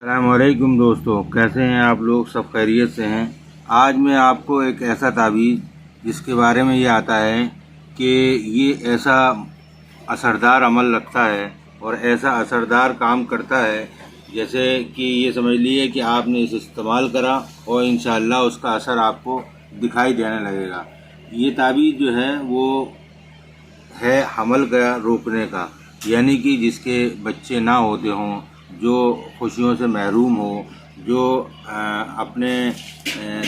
अस्सलामुअलैकुम दोस्तों, कैसे हैं आप लोग? सब खैरियत से हैं। आज मैं आपको एक ऐसा तावीज़ जिसके बारे में ये आता है कि ये ऐसा असरदार अमल रखता है और ऐसा असरदार काम करता है, जैसे कि ये समझ लीजिए कि आपने इसे इस्तेमाल करा और इंशाअल्लाह उसका असर आपको दिखाई देने लगेगा। ये तावीज़ जो है वो है हमल का रोकने का, यानी कि जिसके बच्चे ना होते हों, जो खुशियों से महरूम हो, जो अपने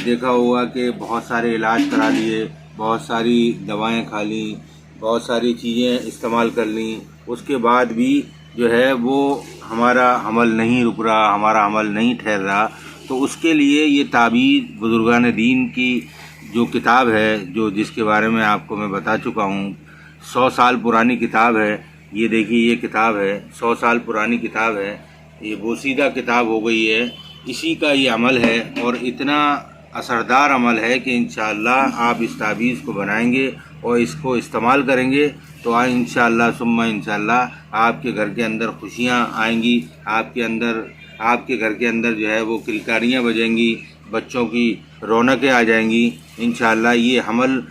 देखा होगा कि बहुत सारे इलाज करा लिए, बहुत सारी दवाएं खा ली, बहुत सारी चीज़ें इस्तेमाल कर ली, उसके बाद भी जो है वो हमारा हमल नहीं रुक रहा, हमारा हमल नहीं ठहर रहा। तो उसके लिए ये ताबीज़ बुजुर्गान दीन की जो किताब है, जो जिसके बारे में आपको मैं बता चुका हूँ, 100 साल पुरानी किताब है। ये देखिए, ये किताब है, 100 साल पुरानी किताब है। ये बोसीदा किताब हो गई है। इसी का ये अमल है और इतना असरदार अमल है कि इंशाअल्लाह आप इस ताबीज़ को बनाएंगे और इसको इस्तेमाल करेंगे तो इंशाअल्लाह सुम्मा इंशाअल्लाह आपके घर के अंदर खुशियाँ आएंगी, आपके घर के अंदर जो है वो किलकारियाँ बजेंगी, बच्चों की रौनकें आ जाएंगी। इंशाअल्लाह ये हमल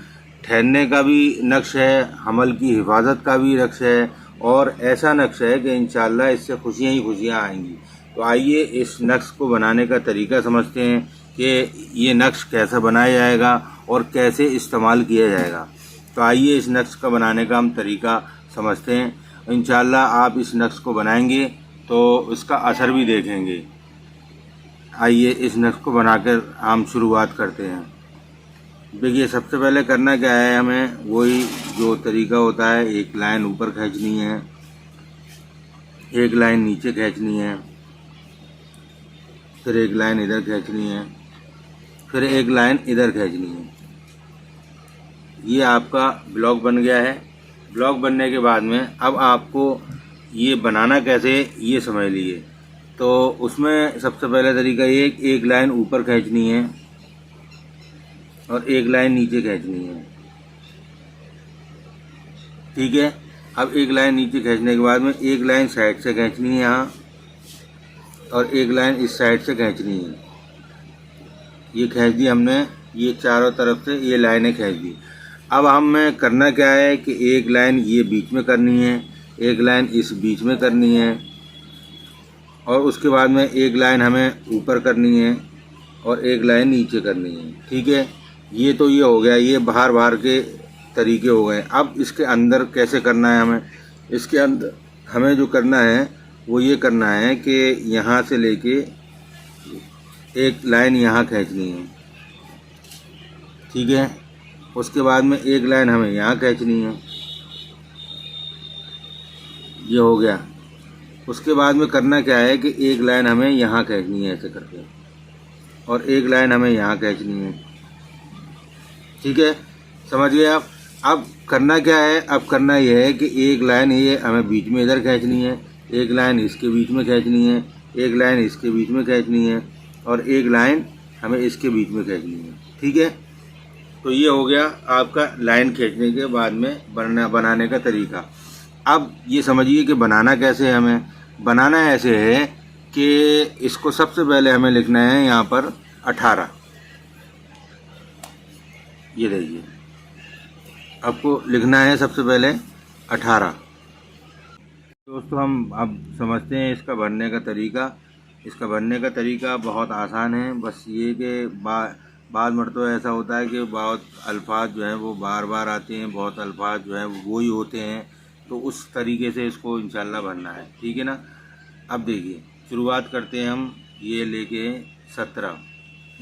ठहरने का भी नक्श है, हमल की हिफाजत का भी नक्श है और ऐसा नक्श है कि इंशाअल्लाह इससे खुशियाँ ही खुशियाँ आएंगी। तो आइए इस नक्श को बनाने का तरीका समझते हैं कि ये नक्श कैसा बनाया जाएगा और कैसे इस्तेमाल किया जाएगा। तो आइए इस नक्श का बनाने का हम तरीका समझते हैं। इंशाअल्लाह आप इस नक्श को बनाएंगे तो इसका असर भी देखेंगे। आइए इस नक्श को बनाकर हम शुरुआत करते हैं। देखिए, सबसे पहले करना क्या है, हमें वही जो तरीका होता है, एक लाइन ऊपर खींचनी है, एक लाइन नीचे खींचनी है, फिर एक लाइन इधर खींचनी है, फिर एक लाइन इधर खींचनी है। ये आपका ब्लॉक बन गया है। ब्लॉक बनने के बाद में अब आपको ये बनाना कैसे ये समझ लीजिए। तो उसमें सबसे पहले तरीका ये, एक लाइन ऊपर खींचनी है और एक लाइन नीचे खींचनी है, ठीक है। अब एक लाइन नीचे खींचने के बाद में एक लाइन साइड से खींचनी है यहाँ, और एक लाइन इस साइड से खींचनी है। ये खींच दी हमने, ये चारों तरफ से ये लाइनें खींच दी। अब हमें करना क्या है कि एक लाइन ये बीच में करनी है, एक लाइन इस बीच में करनी है, और उसके बाद में एक लाइन हमें ऊपर करनी है और एक लाइन नीचे करनी है, ठीक है। ये तो ये हो गया, ये बाहर के तरीके हो गए। अब इसके अंदर कैसे करना है हमें, इसके अंदर हमें जो करना है वो ये करना है कि यहाँ से लेके एक लाइन यहाँ खींचनी है, ठीक है। उसके बाद में एक लाइन हमें यहाँ खींचनी है, ये हो गया। उसके बाद में करना क्या है कि एक लाइन हमें यहाँ खींचनी है ऐसे करके, और एक लाइन हमें यहाँ खींचनी है, ठीक है। समझ गए आप? अब करना क्या है, अब करना यह है कि एक लाइन ये हमें बीच में इधर खींचनी है, एक लाइन इसके बीच में खींचनी है, एक लाइन इसके बीच में खींचनी है, और एक लाइन हमें इसके बीच में खींचनी है, ठीक है। तो ये हो गया आपका लाइन खींचने के बाद में बनाने का तरीका। अब ये समझिए कि बनाना कैसे है। हमें बनाना ऐसे है कि इसको सबसे पहले हमें लिखना है यहाँ पर 18। ये देखिए, आपको लिखना है सबसे पहले 18। दोस्तों, हम अब समझते हैं इसका बनने का तरीका। इसका बनने का तरीका बहुत आसान है। बस ये कि बाद मरतबा ऐसा होता है कि बहुत अल्फाज जो हैं वो बार बार आते हैं, बहुत अल्फाज जो हैं वो ही होते हैं। तो उस तरीके से इसको इंशाल्लाह भरना है, ठीक है ना। अब देखिए, शुरुआत करते हैं हम। ये लेके 17,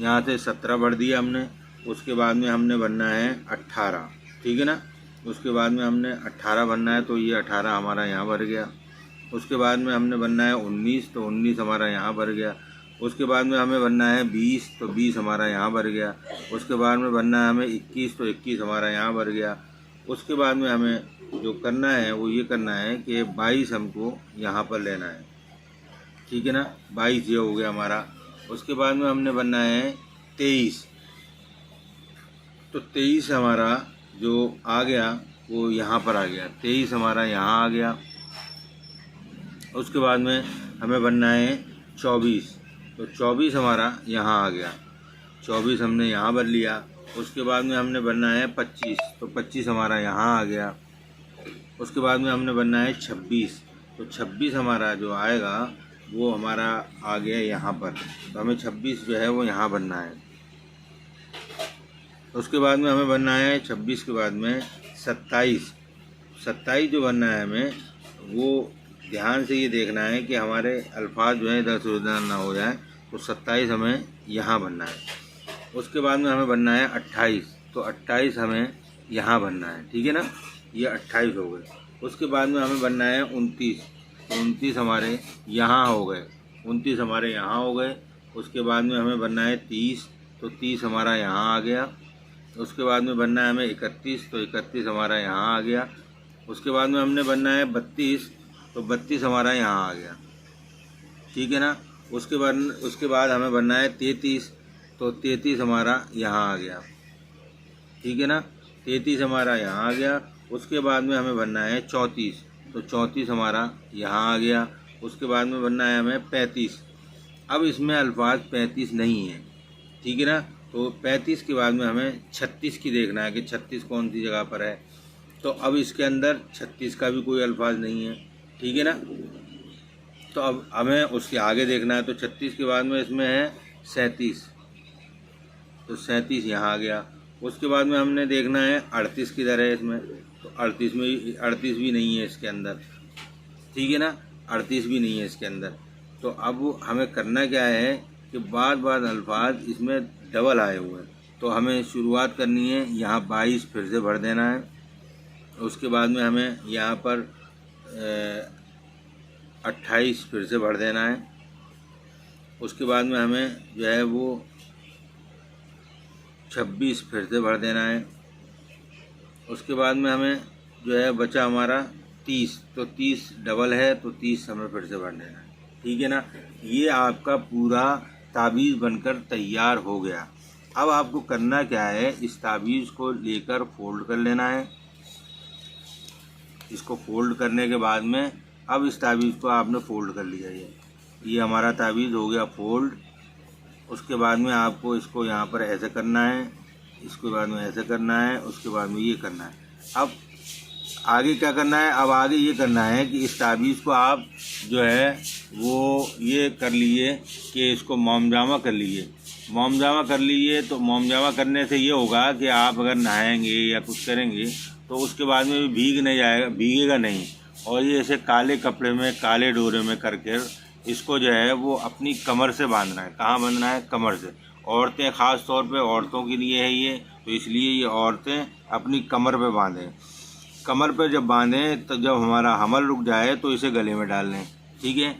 यहाँ से 17 भर दिया हमने। उसके बाद में हमने भरना है 18, ठीक है ना। उसके बाद में हमने 18 भरना है, तो ये 18 हमारा यहाँ भर गया। उसके बाद में हमने भरना है 19, तो 19 हमारा यहाँ भर गया। उसके बाद में हमें भरना है 20, तो 20 हमारा यहाँ भर गया। उसके बाद में भरना है हमें 21, तो 21 हमारा यहाँ भर गया। उसके बाद में हमें जो करना है वो ये करना है कि 22 हमको यहाँ पर लेना है, ठीक है ना। 22 ये हो गया हमारा। उसके बाद में हमने भरना है 23, तो 23 हमारा जो आ गया वो यहाँ पर आ गया, 23 हमारा यहाँ आ गया। उसके बाद में हमें बनना है 24, तो 24 हमारा यहाँ आ गया। 24 हमने यहाँ भर लिया। उसके बाद में हमने भरना है 25, तो 25 हमारा यहाँ आ गया। उसके बाद में हमने भरना है 26, तो 26 हमारा जो आएगा वो हमारा आ गया यहाँ पर। तो हमें 26 जो है वो यहाँ भरना है। उसके बाद में हमें भरना है 26 के बाद में 27। 27 जो भरना है हमें, वो ध्यान से ये देखना है कि हमारे अल्फाज जो है इधर से उधर ना हो जाए। तो 27 हमें यहाँ भरना है। उसके बाद में हमें भरना है 28, तो 28 हमें यहाँ भरना है। ठीक है ना, ये 28 हो गए। उसके बाद में हमें भरना है 29, तो 29 हमारे यहाँ हो गए। 29 हमारे यहाँ हो गए। उसके बाद में हमें भरना है 30, तो 30 हमारा यहाँ आ गया। उसके बाद में भरना है हमें 31, तो 31 हमारा यहाँ आ गया। उसके बाद में हमने भरना है 32, तो 32 हमारा यहाँ आ गया। ठीक है ना। उसके बाद हमें भरना है 33, तो 33 हमारा यहाँ आ गया। ठीक है ना, 33 हमारा यहाँ आ गया। उसके बाद में हमें भरना है 34, तो 34 हमारा यहाँ आ गया। उसके बाद में भरना है हमें 35। अब इसमें अल्फाज 35 नहीं है। ठीक है ना, तो 35 के बाद में हमें 36 की देखना है कि 36 कौन सी जगह पर है। तो अब इसके अंदर 36 का भी कोई अल्फाज नहीं है। ठीक है ना, तो अब हमें उसके आगे देखना है। तो 36 के बाद में इसमें है 37, तो 37 यहाँ आ गया। उसके बाद में हमने देखना है 38 किधर है इसमें, तो 38 भी नहीं है इसके अंदर। ठीक है ना, 38 भी नहीं है इसके अंदर। तो अब हमें करना क्या है कि बार बार अल्फाज इसमें डबल आए हुए हैं। तो हमें शुरुआत करनी है, यहाँ 22 फिर से भर देना है। उसके बाद में हमें यहाँ पर 28 फिर से भर देना है। उसके बाद में हमें जो है वो 26 फिर से भर देना है। उसके बाद में हमें जो है बचा हमारा 30, तो 30 डबल है, तो 30 हमें फिर से भर देना है। ठीक है ना, ये आपका पूरा ताबीज़ बनकर तैयार हो गया। अब आपको करना क्या है, इस ताबीज़ को लेकर फोल्ड कर लेना है। इसको फोल्ड करने के बाद में अब इस ताबीज़ को आपने फोल्ड कर लिया। ये हमारा ताबीज़ हो गया फोल्ड। उसके बाद में आपको इसको यहाँ पर ऐसे करना है, इसके बाद में ऐसे करना है, उसके बाद में ये करना है। अब आगे क्या करना है, अब आगे ये करना है कि इस ताबीज़ को आप जो है वो ये कर लिए कि इसको मोमजामा कर लिए। मोमजामा कर लिए, तो मोमजामा करने से ये होगा कि आप अगर नहाएंगे या कुछ करेंगे तो उसके बाद में भी भीग नहीं जाएगा, भीगेगा नहीं। और ये ऐसे काले कपड़े में, काले डोरे में करके इसको जो है वो अपनी कमर से बांधना है। कहाँ बांधना है, कमर से। औरतें, ख़ास तौर पे औरतों के लिए है ये, तो इसलिए ये औरतें अपनी कमर पे बांधें। कमर पे जब बांधें तो जब हमारा हमल रुक जाए तो इसे गले में डाल लें। ठीक है,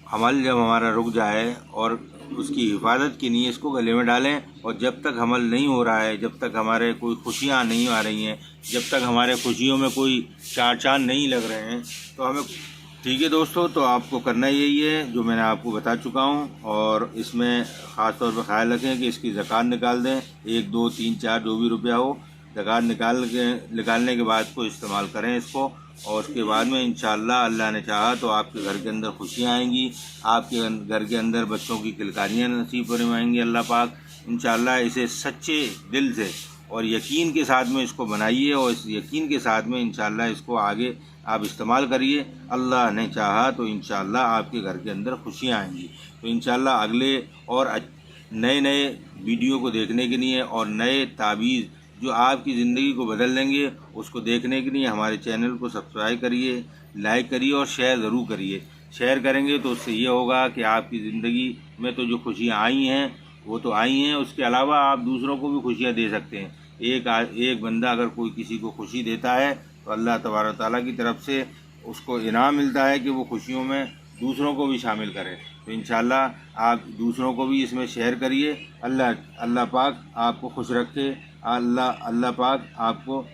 हमल जब हमारा रुक जाए और उसकी हिफाजत के लिए इसको गले में डालें। और जब तक हमल नहीं हो रहा है, जब तक हमारे कोई खुशियाँ नहीं आ रही हैं, जब तक हमारे खुशियों में कोई चार चांद नहीं लग रहे हैं, तो हमें ठीक है दोस्तों, तो आपको करना यही है जो मैंने आपको बता चुका हूँ। और इसमें ख़ास तौर पर ख्याल रखें कि इसकी ज़कात निकाल दें। 1, 2, 3, 4 जो भी रुपया हो, ज़कात निकालने के बाद को इस्तेमाल करें इसको। और उसके बाद में इंशाअल्लाह अल्लाह ने चाहा तो आपके घर के अंदर खुशियाँ आएंगी, आपके घर के अंदर बच्चों की किलकारियाँ नसीब फरमाएंगी अल्लाह पाक। इंशाअल्लाह इसे सच्चे दिल से और यकीन के साथ में इसको बनाइए, और इस यकीन के साथ में इंशाअल्लाह इसको आगे आप इस्तेमाल करिए। अल्लाह ने चाहा तो इंशाअल्लाह आपके घर के अंदर खुशियाँ आएंगी। तो इंशाअल्लाह अगले और नए वीडियो को देखने के लिए और नए ताबीज़ जो आपकी ज़िंदगी को बदल देंगे उसको देखने के लिए हमारे चैनल को सब्सक्राइब करिए, लाइक करिए और शेयर ज़रूर करिए। शेयर करेंगे तो उससे ये होगा कि आपकी ज़िंदगी में तो जो खुशियाँ आई हैं वो तो आई हैं, उसके अलावा आप दूसरों को भी खुशियाँ दे सकते हैं। एक बंदा अगर कोई किसी को खुशी देता है तो अल्लाह तबारक ताला की तरफ से उसको इनाम मिलता है कि वो खुशियों में दूसरों को भी शामिल करें। तो इंशाअल्लाह आप दूसरों को भी इसमें शेयर करिए। अल्लाह पाक आपको खुश रखे। अल्लाह पाक आपको